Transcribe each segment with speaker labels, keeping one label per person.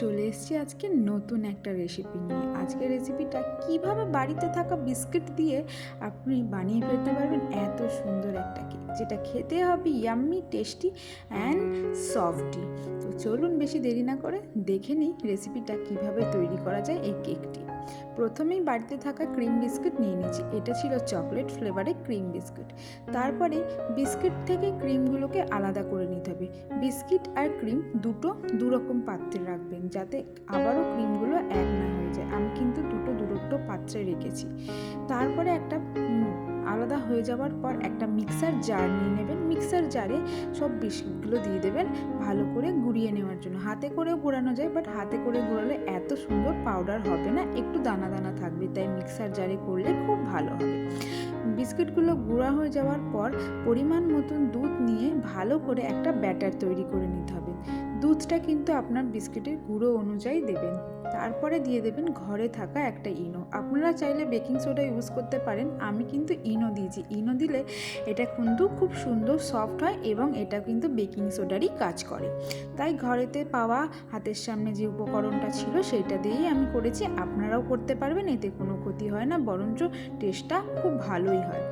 Speaker 1: চলে এসেছি আজকে নতুন একটা রেসিপি নিয়ে। আজকের রেসিপিটা কিভাবে বাড়িতে থাকা বিস্কিট দিয়ে আপনি বানিয়ে ফেলতে পারবেন এত সুন্দর একটা কেক, যেটা খেতে হবে ইয়াম্মি, টেস্টি অ্যান্ড সফটি। তো চলুন বেশি দেরি না করে দেখে নিই রেসিপিটা কিভাবে তৈরি করা যায় এই কেকটি। প্রথমেই বাড়িতে থাকা ক্রিম বিস্কিট নিয়ে নিচ্ছি। এটা ছিল চকলেট ফ্লেভারের ক্রিম বিস্কিট। তারপরে বিস্কিট থেকে ক্রিমগুলোকে আলাদা করে নিতে হবে। বিস্কিট আর ক্রিম দু রকম পাত্রে রাখবেন, যাতে আবারও ক্রিমগুলো এক না হয়ে যায়। আমি কিন্তু দুটো পাত্রে রেখেছি। তারপরে একটা আলাদা হয়ে যাওয়ার পর একটা মিক্সার জার নিয়ে নেবেন। মিক্সার জারে সব বিস্কিটগুলো দিয়ে দেবেন ভালো করে গুঁড়িয়ে নেওয়ার জন্য। হাতে করেও গুঁড়ানো যায়, বাট হাতে করে গুঁড়ালে এত সুন্দর পাউডার হবে না, একটু দানা দানা থাকবে, তাই মিক্সার জারে করলে খুব ভালো হবে। বিস্কিটগুলো গুঁড়া হয়ে যাওয়ার পর পরিমাণ মতন দুধ নিয়ে ভালো করে একটা ব্যাটার তৈরি করে নিতে হবে। দুধটা কিন্তু আপনার বিস্কিটের গুঁড়ো অনুযায়ী দেবেন। তারপরে দিয়ে দেবেন ঘরে থাকা একটা ইনো। আপনারা চাইলে বেকিং সোডা ইউজ করতে পারেন, আমি কিন্তু ইনো দিয়েছি। ইনো দিলে এটা কিন্তু খুব সুন্দর সফট হয় এবং এটা কিন্তু বেকিং সোডারই কাজ করে। তাই ঘরেতে পাওয়া হাতের সামনে যে উপকরণটা ছিল সেইটা দিয়েই আমি করেছি। আপনারাও করতে পারবেন, এতে কোনো ক্ষতি হয় না, বরঞ্চ টেস্টটা খুব ভালোই হয়।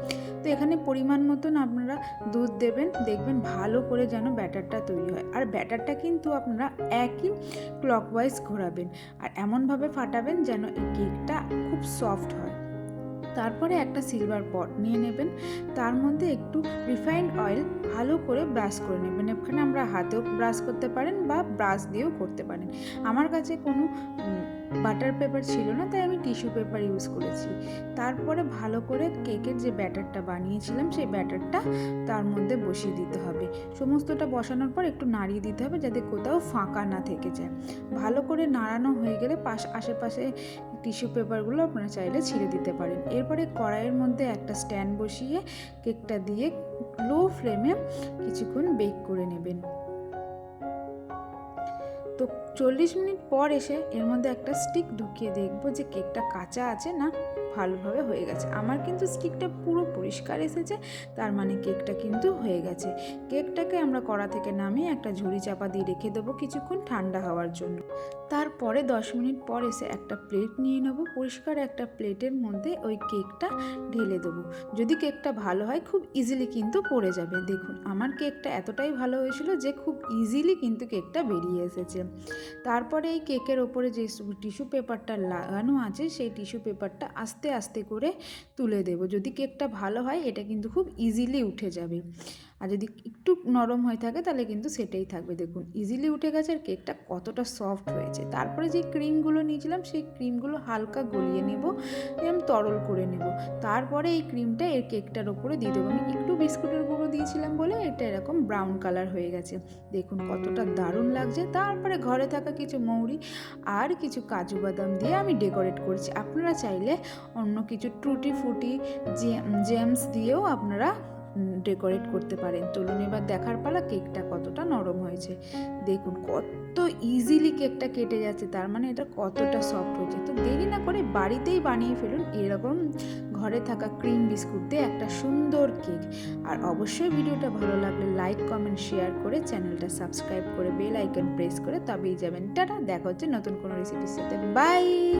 Speaker 1: তো এখানে পরিমাণ মতন আপনারা দুধ দেবেন, দেখবেন ভালো করে যেন ব্যাটারটা তৈরি হয়। আর ব্যাটারটা কিন্তু আপনারা একই ক্লকওয়াইজ ঘোরাবেন আর এমনভাবে ফাটাবেন যেন এই কেকটা খুব সফট হয়। তারপরে একটা সিলভার পট নিয়ে নেবেন, তার মধ্যে একটু রিফাইন্ড অয়েল ভালো করে ব্রাশ করে নেবেন। এখানে আমরা হাতেও ব্রাশ করতে পারেন বা ব্রাশ দিয়েও করতে পারেন। আমার কাছে কোনো বাটার পেপার ছিল না, তাই আমি টিস্যু পেপার ইউজ করেছি। তারপরে ভালো করে কেকের যে ব্যাটারটা বানিয়েছিলাম সেই ব্যাটারটা তার মধ্যে বসিয়ে দিতে হবে। সমস্তটা বসানোর পর একটু নাড়িয়ে দিতে হবে, যাতে কোথাও ফাঁকা না থেকে যায়। ভালো করে নাড়ানো হয়ে গেলে আশেপাশে টিস্যু পেপারগুলো আপনারা চাইলে ছিঁড়ে দিতে পারেন। এরপরে কড়াইয়ের মধ্যে একটা স্ট্যান্ড বসিয়ে কেকটা দিয়ে লো ফ্লেমে কিছুক্ষণ বেক করে নেবেন। তো 40 মিনিট পর এসে এর মধ্যে একটা স্টিক ঢুকিয়ে দেখবো যে কেকটা কাঁচা আছে না ভালোভাবে হয়ে গেছে। আমার কিন্তু স্টিকটা পুরো পরিষ্কার এসেছে, তার মানে কেকটা কিন্তু হয়ে গেছে। কেকটাকে আমরা কড়া থেকে নামিয়ে একটা ঝুড়ি চাপা দিয়ে রেখে দেবো কিছুক্ষণ ঠান্ডা হওয়ার জন্য। তারপরে 10 মিনিট পর এসে একটা প্লেট নিয়ে নেবো। পরিষ্কার একটা প্লেটের মধ্যে ওই কেকটা ঢেলে দেবো। যদি কেকটা ভালো হয় খুব ইজিলি কিন্তু পড়ে যাবে। দেখুন আমার কেকটা এতটাই ভালো হয়েছিল যে খুব ইজিলি কিন্তু কেকটা বেরিয়ে এসেছে। তারপরে এই কেকের ওপরে যে টিস্যু পেপারটা লাগানো আছে সেই টিস্যু পেপারটা আস্তে আস্তে করে তুলে দেব। যদি কেকটা ভালো হয় এটা কিন্তু খুব ইজিলি উঠে যাবে, আর যদি একটু নরম হয়ে থাকে তাহলে কিন্তু সেটাই থাকবে। দেখুন ইজিলি উঠে গেছে আর কেকটা কতটা সফট হয়েছে। তারপরে যে ক্রিমগুলো নিয়েছিলাম সেই ক্রিমগুলো হালকা গলিয়ে নেব এবং তরল করে নেব। তারপরে এই ক্রিমটা এর কেকটার ওপরে দিয়ে দেবো। আমি একটু বিস্কুটের গুঁড়ো দিয়েছিলাম বলে এটা এরকম ব্রাউন কালার হয়ে গেছে। দেখুন কতটা দারুণ লাগছে। তারপরে ঘরে থাকা কিছু মৌরি আর কিছু কাজু বাদাম দিয়ে আমি ডেকোরেট করছি। আপনারা চাইলে অন্য কিছু টুটি ফুটি জেমস দিয়েও আপনারা ডেকোরেট করতে পারেন। চলুন এবার দেখার পালা কেকটা কতটা নরম হয়েছে। দেখুন কত ইজিলি কেকটা কেটে যাচ্ছে, তার মানে এটা কতটা সফট হয়েছে। তো দেরি না করে বাড়িতেই বানিয়ে ফেলুন এরকম ঘরে থাকা ক্রিম বিস্কুট দিয়ে একটা সুন্দর কেক। আর অবশ্যই ভিডিওটা ভালো লাগলে লাইক কমেন্ট শেয়ার করে চ্যানেলটা সাবস্ক্রাইব করে বেল আইকন প্রেস করে তবেই যাবেন। টাটা, দেখা হচ্ছে নতুন কোনো রেসিপির সাথে। বাই।